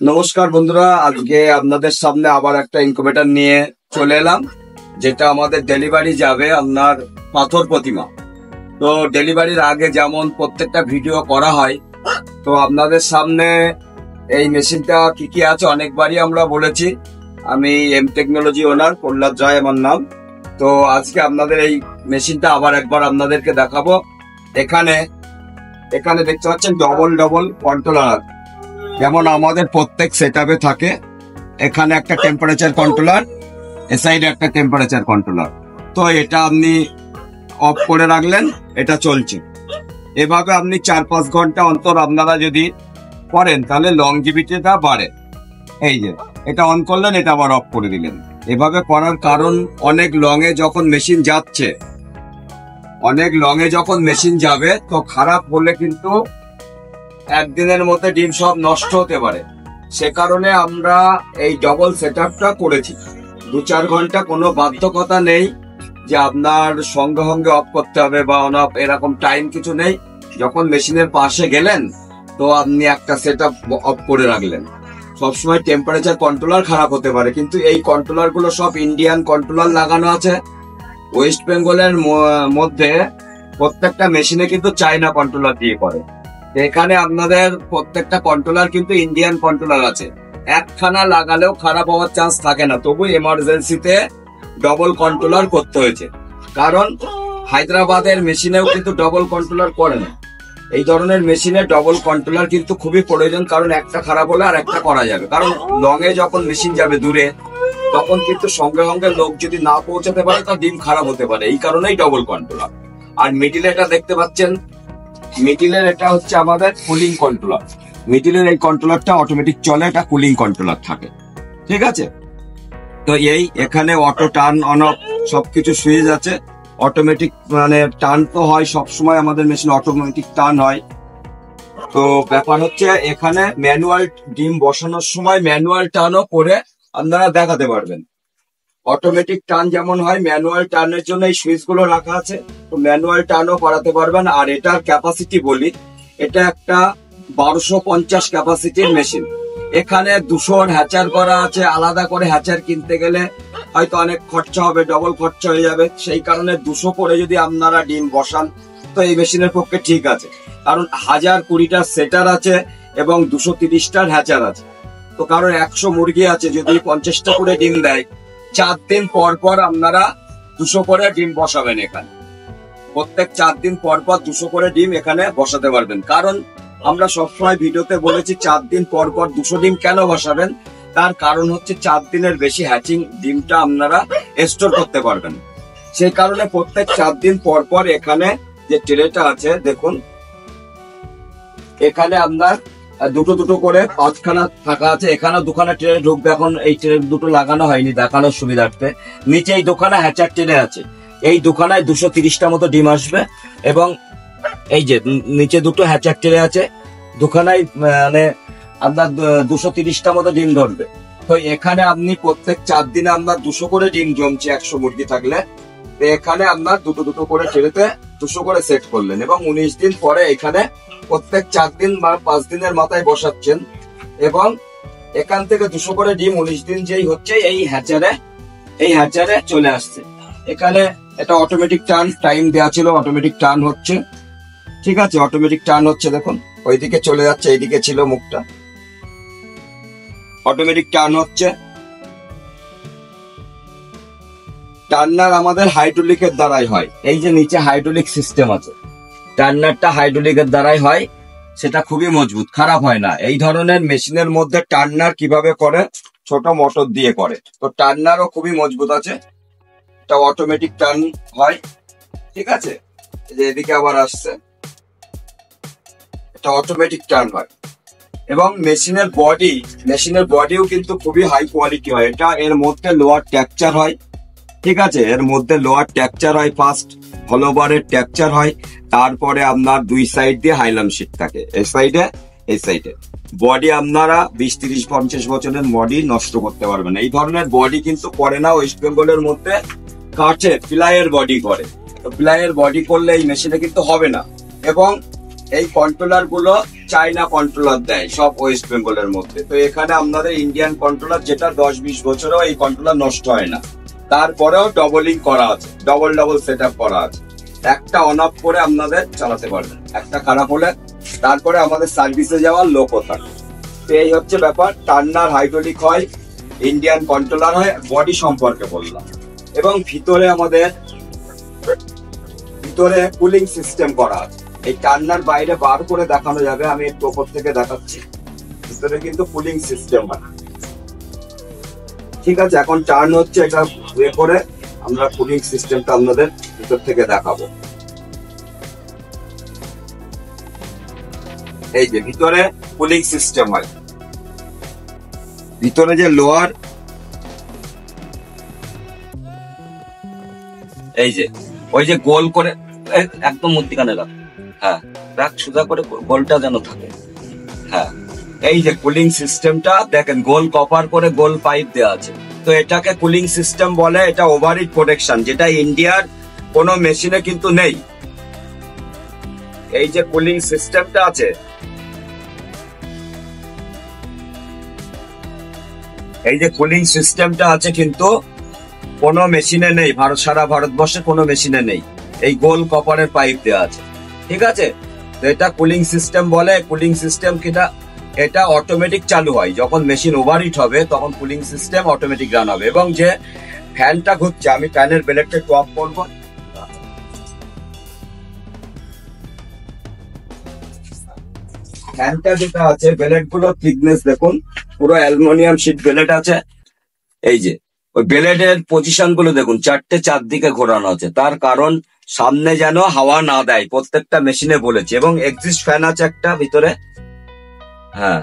নমস্কার বন্ধুরা, আজকে আপনাদের সামনে আবার একটা ইনকিউবেটর নিয়ে চলে এলাম, যেটা আমাদের ডেলিভারি যাবে আপনার পাথর প্রতিমা। তো ডেলিভারির আগে যেমন প্রত্যেকটা ভিডিও করা হয়, তো আপনাদের সামনে এই মেশিনটা কি কি আছে অনেকবারই আমরা বলেছি। আমি এম টেকনোলজি ওনার প্রহ্লাদ রায় আমার নাম। তো আজকে আপনাদের এই মেশিনটা আবার একবার আপনাদেরকে দেখাবো। এখানে এখানে দেখতে পাচ্ছেন ডবল ডবল কন্ট্রোলার, যেমন আমাদের প্রত্যেক সেটআপে থাকে। এখানে একটা টেম্পারেচার কন্ট্রোলার, এ সাইডে একটা টেম্পারেচার কন্ট্রোলার। তো এটা আপনি অফ করে রাখলেন, এটা চলছে। এভাবে আপনি 4-5 ঘন্টা অন্তর আপনারা যদি করেন তাহলে লংজিভিটিটা বাড়ে। এই যে এটা অন করলেন, এটা আবার অফ করে দিলেন। এভাবে করার কারণ, অনেক লংয়ে যখন মেশিন যাচ্ছে, যখন মেশিন যাবে তো খারাপ হলে কিন্তু একদিনের মধ্যে ডিম সব নষ্ট হতে পারে। সে কারণে আমরা এই ডবল সেটআপটা করেছি। 2-4 ঘন্টা কোনো বাধ্যকতা নেই যে আপনার সঙ্গে সঙ্গে অফ করতে হবে বা অন অফ, এরকম টাইম কিছু নেই। যখন মেশিনের পাশে গেলেন তো আপনি একটা সেটআপ অফ করে রাখলেন। সবসময় টেম্পারেচার কন্ট্রোলার খারাপ হতে পারে, কিন্তু এই কন্ট্রোলার গুলো সব ইন্ডিয়ান কন্ট্রোলার লাগানো আছে। ওয়েস্ট বেঙ্গলের মধ্যে প্রত্যেকটা মেশিনে কিন্তু চায়না কন্ট্রোলার দিয়ে করে। এখানে আপনাদের প্রত্যেকটা কন্ট্রোলার কিন্তু ইন্ডিয়ান কন্ট্রোলার আছে। একখানা লাগালেও খারাপ হওয়ার চান্স থাকে না, তবু এমার্জেন্সিতে ডবল কন্ট্রোলার করতে হয়েছে। কারণ হায়দ্রাবাদের মেশিনেও কিন্তু ডবল কন্ট্রোলার করে না। এই ধরনের মেশিনে ডবল কন্ট্রোলার কিন্তু খুবই প্রয়োজন, কারণ একটা খারাপ হলে আর একটা করা যাবে। কারণ লংয়ে যখন মেশিন যাবে দূরে, তখন কিন্তু সঙ্গে সঙ্গে লোক যদি না পৌঁছাতে পারে তা ডিম খারাপ হতে পারে। এই কারণেই ডবল কন্ট্রোলার। আর মিডিলে এটা দেখতে পাচ্ছেন, মিডিলের এটা হচ্ছে আমাদের কুলিং কন্ট্রোলার। মিডিলের এই কন্ট্রোলারটা অটোমেটিক চলে, এটা কুলিং কন্ট্রোলার থাকে। ঠিক আছে, তো এই এখানে অটো টার্ন অন অফ সবকিছু সুইচ আছে। অটোমেটিক মানে টার্ন তো হয় সবসময়, আমাদের মেশিন অটোমেটিক টার্ন হয়। তো ব্যাপার হচ্ছে এখানে ম্যানুয়াল ডিম বসানোর সময় ম্যানুয়াল টার্নও করে আপনারা দেখাতে পারবেন। অটোমেটিক টার্ন যেমন হয়, ম্যানুয়াল টার্নের জন্য এই সুইচ গুলো রাখা আছে, তো ম্যানুয়াল টার্নও করাতে পারবেন। আর এটার ক্যাপাসিটি বলি, এটা একটা 1250 ক্যাপাসিটির মেশিন। এখানে 200 হ্যাচার করা আছে। আলাদা করে হ্যাচার কিনতে গেলে হয়তো অনেক খরচা হবে, ডবল খরচা হয়ে যাবে। সেই কারণে 200 করে যদি আপনারা ডিম বসান তো এই মেশিনের পক্ষে ঠিক আছে। কারণ 1020টার সেটার আছে এবং 230টার হ্যাচার আছে। তো কারণ 100 মুরগি আছে, যদি 50টা করে ডিম দেয়, 4 দিন পর পর আপনারা 200 করে ডিম বসাবেন। এখানে প্রত্যেক 4 দিন পর পর 200 করে ডিম এখানে বসাতে পারবেন। কারণ আমরা সবসময় ভিডিওতে বলেছি 4 দিন পর পর 200 ডিম কেন বসাবেন। তার কারণ হচ্ছে 4 দিনের বেশি হ্যাচিং ডিমটা আপনারা স্টোর করতে পারবেন। সেই কারণে প্রত্যেক 4 দিন পর পর এখানে যে ট্রেটা আছে দেখুন, এখানে আপনার দুটো দুটো করে 5খানা থাকা আছে। এখানে 2খানা ট্রে ঢুকবে। এখন এই ট্রে দুটো লাগানো হয়নি দেখানোর সুবিধার্থে। নিচে এই 2খানা হ্যাচার ট্রে আছে, এই 2খানায় 230টা মতো ডিম আসবে। এবং এই যে নিচে 2টো হ্যাচার ট্রে আছে, 2খানায় মানে আপনার 230টা মতো ডিম ধরবে। তো এখানে আপনি প্রত্যেক 4 দিনে আপনার 200 করে ডিম জমছে 100 মুরগি থাকলে। তো এখানে আপনার দুটো দুটো করে ট্রেতে 200 করে সেট করলেন এবং 19 দিন পরে এখানে প্রত্যেক 4 দিন বা 5 দিনের মাথায় বসাচ্ছেন। এবং এখান থেকে 200 করে ডিম 19 দিন যেই হচ্ছে এই হ্যাচারে চলে আসছে। এখানে এটা অটোমেটিক টার্ন টাইম দেওয়া ছিল, অটোমেটিক টার্ন হচ্ছে। ঠিক আছে, অটোমেটিক টার্ন হচ্ছে। দেখুন ওইদিকে চলে যাচ্ছে, এইদিকে ছিল মুখটা, অটোমেটিক টার্ন হচ্ছে। টার্নার আমাদের হাইড্রোলিকের দ্বারাই হয়। এই যে নিচে হাইড্রোলিক সিস্টেম আছে, টার্নারটা হাইড্রোলিকের দ্বারাই হয়। সেটা খুবই মজবুত, খারাপ হয় না। এই ধরনের মেশিনের মধ্যে টার্নার কিভাবে করে, ছোট মোটর দিয়ে করে। তো টার্নারও খুবই মজবুত আছে। এটা অটোমেটিক টার্ন হয়। ঠিক আছে, যে এদিকে আবার আসছে, এটা অটোমেটিক টার্ন হয়। এবং মেশিনের বডিও কিন্তু খুবই হাই কোয়ালিটি হয়। এটা এর মধ্যে লোয়ার টেক্সচার হয়। ঠিক আছে, এর মধ্যে লোয়ার টেক্সচার হয়, ফার্স্ট হলোবারের টেক্সচার হয়। তারপরে আপনার 2 সাইড দিয়ে হাইলাম শিট থাকে, এই সাইডে বডি আপনারা 20-30-50 বছরের বডি নষ্ট করতে পারবেন। এই ধরনের বডি কিন্তু করে না ওয়েস্ট বেঙ্গলের মধ্যে, কাঠের প্লাইয়ের বডি করে। তো প্লাইয়ের বডি করলে এই মেশিনে কিন্তু হবে না। এবং এই কন্ট্রোলার গুলো চাইনা কন্ট্রোলার দেয় সব ওয়েস্ট বেঙ্গলের মধ্যে। তো এখানে আপনাদের ইন্ডিয়ান কন্ট্রোলার, যেটা 10-20 বছরেও এই কন্ট্রোলার নষ্ট হয় না, তারপরেও ডবলিং করা আছে, ডবল সেট আপ করা আছে। একটা অন অফ করে আপনাদের চালাতে পারবেন, একটা খারাপ হলে তারপরে আমাদের সার্ভিসে যাওয়ার লোকও থাকে। তো এই হচ্ছে ব্যাপার। টার্নার হাইড্রোলিক হয়, ইন্ডিয়ান কন্ট্রোলার হয়, বডি সম্পর্কে বললাম। এবং ভিতরে কুলিং সিস্টেম করা আছে। এই টার্নার বাইরে বার করে দেখানো যাবে, আমি একটু উপর থেকে দেখাচ্ছি। ভিতরে কিন্তু কুলিং সিস্টেম হয়, ঠিক আছে। এখন টার্ন হচ্ছে, এটা ওয়ে করে আমরা কুলিং সিস্টেমটা আপনাদের ভিতর থেকে দেখাবো। এই যে ভিতরে কুলিং সিস্টেম হয়, ভিতরে যে লোয়ার, এই যে ওই যে গোল করে একদম মধ্যিখানে রাখ, হ্যাঁ রাখ, সোজা করে গোলটা যেন থাকে। হ্যাঁ, এই যে কুলিং সিস্টেমটা দেখেন, গোল কপার করে গোল পাইপ দেওয়া আছে। তো এটাকে কুলিং সিস্টেম বলে। এটা ওভারহিট প্রোটেকশন, যেটা ইন্ডিয়ার কোনো মেশিনে কিন্তু নেই। এই যে কুলিং সিস্টেমটা আছে, এই যে কুলিং সিস্টেমটা আছে কিন্তু কোনো মেশিনে নেই, সারা ভারতবর্ষে কোনো মেশিনে নেই। এই গোল কপারের পাইপ দেওয়া আছে, ঠিক আছে। তো এটা কুলিং সিস্টেম বলে। কুলিং সিস্টেম কিনা, এটা অটোমেটিক চালু হয়। যখন মেশিন ওভারহিট হবে তখন কুলিং সিস্টেম অটোমেটিক রান হবে। এবং যে ফ্যানটা ঘুরছে, আমি ফ্যানের ব্লেডটা একটু অফ করবো। ফ্যানটা যেটা আছে, ব্লেড গুলো থিকনেস দেখুন, পুরো অ্যালুমিনিয়াম শীট ব্লেড আছে। এই যে ওই ব্লেডের পজিশন গুলো দেখুন, চারদিকে ঘোরানো আছে। তার কারণ সামনে যেন হাওয়া না দেয়, প্রত্যেকটা মেশিনে বলেছে। এবং এক্সিস্ট ফ্যান আছে একটা ভিতরে, হ্যাঁ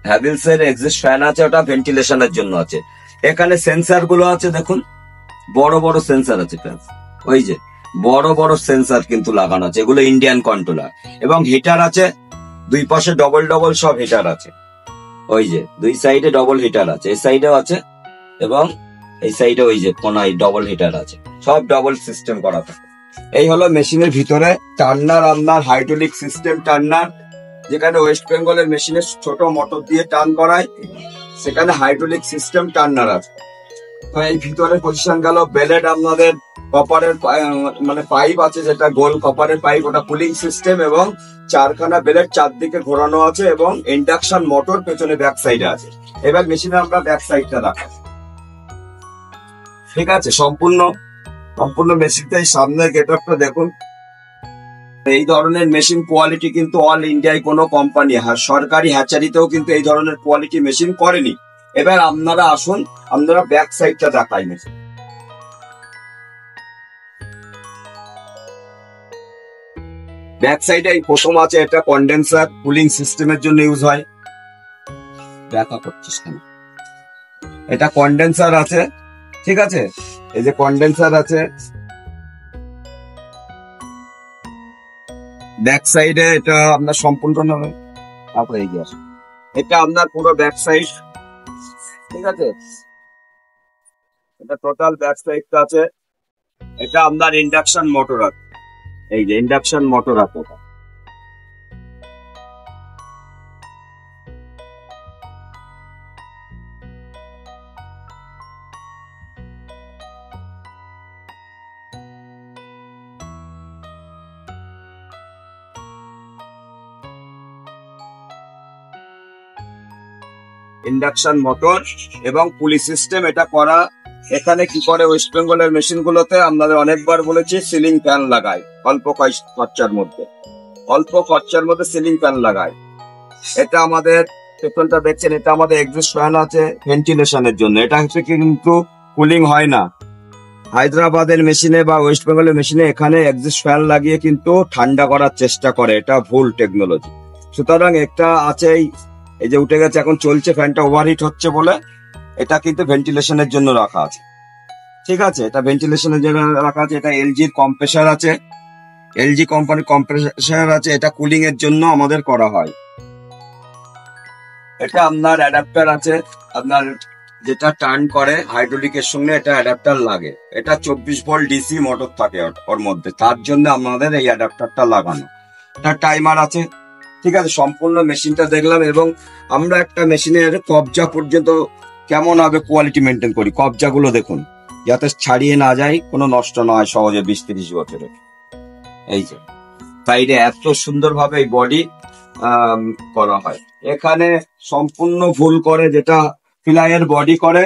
হ্যাভেলস এর এক্সিস্ট ফ্যান আছে, ওটা ভেন্টিলেশনের জন্য আছে। এখানে সেন্সার গুলো আছে দেখুন, বড় বড় সেন্সার আছে। ওই যে বড় সেন্সার কিন্তু লাগানো আছে, এগুলো ইন্ডিয়ান কন্ট্রোলার। এবং হিটার আছে, দুই পাশে ডবল সব হিটার আছে। ওই যে দুই সাইডে ডবল হিটার আছে, এই সাইডেও আছে এবং এই সাইডে ওই যে কোনায় ডবল হিটার আছে, সব ডবল সিস্টেম করা থাকে। এই হলো মেশিনের ভিতরে টার্নার, আপনার হাইড্রোলিক সিস্টেম টার্নার। যেখানে ওয়েস্ট বেঙ্গলের মেশিনে ছোট মোটর দিয়ে টার্ন করায়, সেখানে হাইড্রোলিক সিস্টেম টার্নার আছে। তো এই ভিতরে পজিশন গেল। ব্লেড আপনাদের কপারের মানে পাইপ আছে, যেটা গোল কপারের পাইপ, ওটা কুলিং সিস্টেম। এবং চারখানা ব্লেড চারদিকে ঘোরানো আছে, এবং ইন্ডাকশন মোটর পেছনে ব্যাক সাইডে আছে। এবার মেশিনে আমরা ব্যাক সাইডটা রাখা, ঠিক আছে। সম্পূর্ণ মেশিনটা সামনের গেটআপটা দেখুন। এই ধরনের মেশিন কোয়ালিটি কিন্তু অল ইন্ডিয়ায় কোনো কোম্পানি, সরকারি হ্যাচারিতেও কিন্তু এই ধরনের কোয়ালিটি মেশিন করেনি। এবার আপনারা আসুন, আপনারা ব্যাক সাইডটা দেখাই মেশিন। ব্যাক সাইডে এই প্রথম আছে, এটা কন্ডেন্সার, কুলিং সিস্টেমের জন্য ইউজ হয়। দেখা করছিস কেন? এটা কন্ডেন্সার আছে, ঠিক আছে। এই যে কন্ডেন্সার আছে ব্যাক সাইডে, এটা আপনার সম্পূর্ণ এটা আপনার পুরো ব্যাক সাইড, ঠিক আছে। এটা টোটাল ব্যাক সাইডটা আছে। এটা আপনার ইন্ডাকশন মোটর আছে, এই যে ইন্ডাকশন মোটর আছে। ইন্ডাকশন মোটর এবং পুলি সিস্টেম এটা করা। এখানে কি করে ওয়েস্ট বেঙ্গলের মেশিন গুলোতে আপনাদের অনেকবার বলেছি, সিলিং ফ্যান লাগায় অল্প খরচার মধ্যে সিলিং ফ্যান লাগায়। এটা আমাদের পেছনটা দেখছেন, এটা আমাদের এক্সস্ট ফ্যান আছে ভেন্টিলেশনের জন্য। এটা হচ্ছে কিন্তু কুলিং হয় না। হায়দ্রাবাদের মেশিনে বা ওয়েস্ট বেঙ্গলের মেশিনে এখানে এক্সস্ট ফ্যান লাগিয়ে কিন্তু ঠান্ডা করার চেষ্টা করে, এটা ভুল টেকনোলজি। সুতরাং একটা আছে, এই যে উঠে গেছে, এখন চলছে, ফ্যানটা ওভারহিট হচ্ছে বলে এটা কিন্তু ভেন্টিলেশনের জন্য রাখা আছে, ঠিক আছে। এটা ভেন্টিলেশনের জন্য রাখা আছে। এটা এলজির কম্প্রেসার আছে, এলজি কোম্পানির কম্প্রেসার আছে, এটা কুলিং এর জন্য আমাদের করা হয়। এটা আপনার অ্যাডাপ্টার আছে, আপনার যেটা টার্ন করে হাইড্রোলিকের সঙ্গে, এটা অ্যাডাপ্টার লাগে। এটা 24 ভোল্ট ডিসি মোটর থাকে ওর মধ্যে, তার জন্য আমাদের এই অ্যাডাপ্টারটা লাগানো। তার টাইমার আছে, ঠিক আছে। সম্পূর্ণ মেশিনটা দেখলাম এবং আমরা একটা মেশিনের কবজা পর্যন্ত কেমন ভাবে কোয়ালিটি মেনটেন করি, কবজাগুলো দেখুন যাতে ছাড়িয়ে না যায়, কোনো নষ্ট না হয় সহজে 20-30 বছরে। এই যে সাইডে এত সুন্দরভাবে এই বডি করা হয়। এখানে সম্পূর্ণ ভুল করে যেটা ফিলাইয়ের বডি করে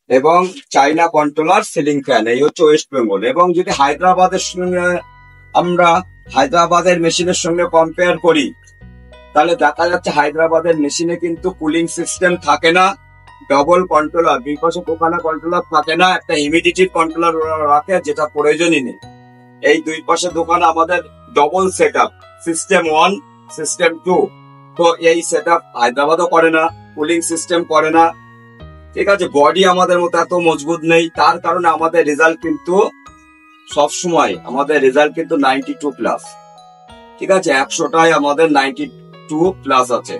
এবং চাইনা কন্ট্রোলার সিলিং ফ্যান, এই হচ্ছে ওয়েস্ট বেঙ্গল। এবং যদি হায়দ্রাবাদের সঙ্গে আমরা হায়দ্রাবাদের মেশিনের সঙ্গে কম্পেয়ার করি তাহলে দেখা যাচ্ছে হায়দ্রাবাদের মেশিনে কিন্তু কুলিং সিস্টেম থাকে না, ডবল কন্ট্রোলার, দুই পাশে দোকানা কন্ট্রোলার থাকে না, একটা হিউমিডিটির কন্ট্রোলার রাখে যেটা প্রয়োজনই নেই। এই দুই পাশে দোকান আমাদের double set up, system 1 system 2। তো এই সেট আপ হায়দ্রাবাদও করে না, কুলিং সিস্টেম করে না, ঠিক আছে। বডি আমাদের মতো এত মজবুত নেই, তার কারণে আমাদের রেজাল্ট কিন্তু সবসময় আমাদের রেজাল্ট কিন্তু 92+, ঠিক আছে। 100টায় আমাদের 92+ আছে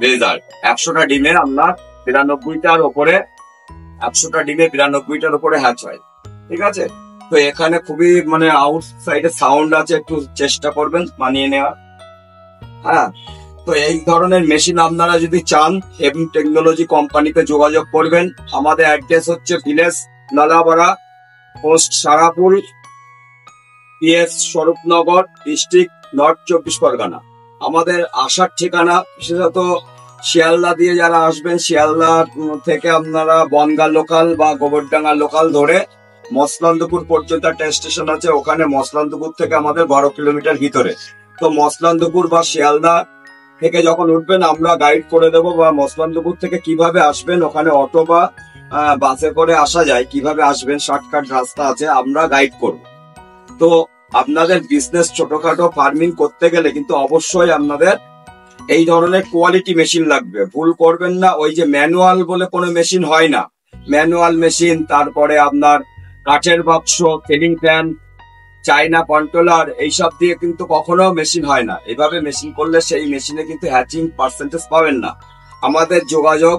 রেজাল্ট। 100টা ডিমে আপনার 92টার উপরে, 100টা ডিমে 92টার উপরে হ্যাচ হয়, ঠিক আছে। তো এখানে খুবই মানে আউটসাইডে সাউন্ড আছে, একটু চেষ্টা করবেন মানিয়ে নেওয়ার। হ্যাঁ, তো এই ধরনের মেশিন আপনারা যদি চান এম টেকনোলজি কোম্পানিতে যোগাযোগ করবেন। আমাদের অ্যাড্রেস হচ্ছে village Nalapara, post Sarapur, PS Swarupnagar, district north 24 Pargana. আমাদের আসার ঠিকানা বিশেষত শিয়ালদা দিয়ে যারা আসবেন, শিয়ালদা থেকে আপনারা বনগা লোকাল বা গোবরডাঙ্গা লোকাল ধরে মসলান্দপুর পর্যন্ত একটা স্টেশন আছে, ওখানে মসলান্দপুর থেকে আমাদের 12 কিলোমিটার ভিতরে। তো মসলান্দপুর বা শিয়ালদা থেকে যখন উঠবেন আমরা গাইড করে দেবো, বা মসলান্দপুর থেকে কিভাবে আসবেন, ওখানে অটো বা বাসে করে আসা যায়, কিভাবে আসবেন শর্টকাট রাস্তা আছে, আমরা গাইড করব। তো আপনাদের বিজনেস ছোটখাটো ফার্মিং করতে গেলে কিন্তু অবশ্যই আপনাদের এই ধরনের কোয়ালিটি মেশিন লাগবে, ভুল করবেন না। ওই যে ম্যানুয়াল বলে কোনো মেশিন হয় না, ম্যানুয়াল মেশিন, তারপরে আপনার কাঠের বাক্স, সিলিং ফ্যান, চাইনা কন্ট্রোলার, এইসব দিয়ে কিন্তু কখনো মেশিন হয় না। এইভাবে মেশিন করলে সেই মেশিনে কিন্তু হ্যাচিং পার্সেন্টেজ পাবেন না। আমাদের যোগাযোগ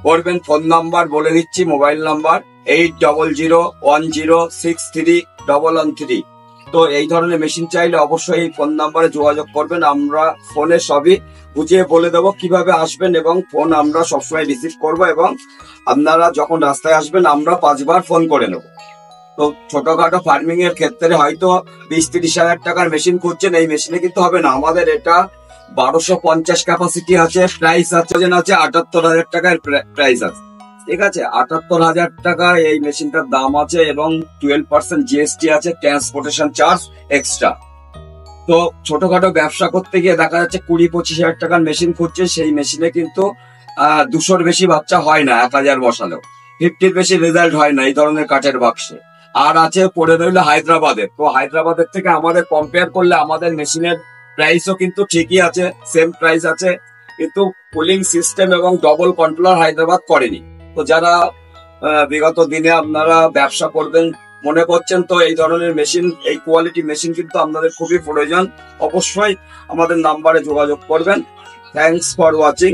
করবেন, ফোন নাম্বার বলে দিচ্ছি, মোবাইল নাম্বার 8001063113। তো এই ধরনের মেশিন চাইলে অবশ্যই এই ফোন নাম্বারে যোগাযোগ করবেন। আমরা ফোনে সবই বুঝিয়ে বলে দেবো কিভাবে আসবেন, এবং ফোন আমরা সবসময় রিসিভ করবো, এবং আপনারা যখন রাস্তায় আসবেন আমরা 5 বার ফোন করে নেব। তো ছোটখাটো ফার্মিং এর ক্ষেত্রে হয়তো 20-30 হাজার টাকার মেশিন খুঁজছেন, এই মেশিনে কিন্তু হবে না। আমাদের এটা 1250 ক্যাপাসিটি আছে, প্রাইস আছে 78,000 টাকার প্রাইস আছে, ঠিক আছে। 78,000 টাকা এই মেশিনটার দাম আছে, এবং 12% জিএসটি আছে, ট্রান্সপোর্টেশন চার্জ এক্সট্রা। তো ছোটখাটো ব্যবসা করতে গিয়ে দেখা যাচ্ছে 20-25 হাজার টাকার মেশিন খুঁজছে, সেই মেশিনে কিন্তু 200-র বেশি বাচ্চা হয় না, 1000 বসালেও 50-র বেশি রেজাল্ট হয় না এই ধরনের কাঠের বাক্সে। আর আছে পড়ে রইল হায়দ্রাবাদের। তো হায়দ্রাবাদের থেকে আমাদের কম্পেয়ার করলে আমাদের মেশিনের প্রাইসও কিন্তু ঠিকই আছে, সেম প্রাইস আছে, কিন্তু কুলিং সিস্টেম এবং ডবল কন্ট্রোলার হায়দ্রাবাদ করেনি। তো যারা বিগত দিনে আপনারা ব্যবসা করবেন মনে করছেন, তো এই ধরনের মেশিন, এই কোয়ালিটি মেশিন কিন্তু আপনাদের খুবই প্রয়োজন, অবশ্যই আমাদের নাম্বারে যোগাযোগ করবেন। Thanks for watching.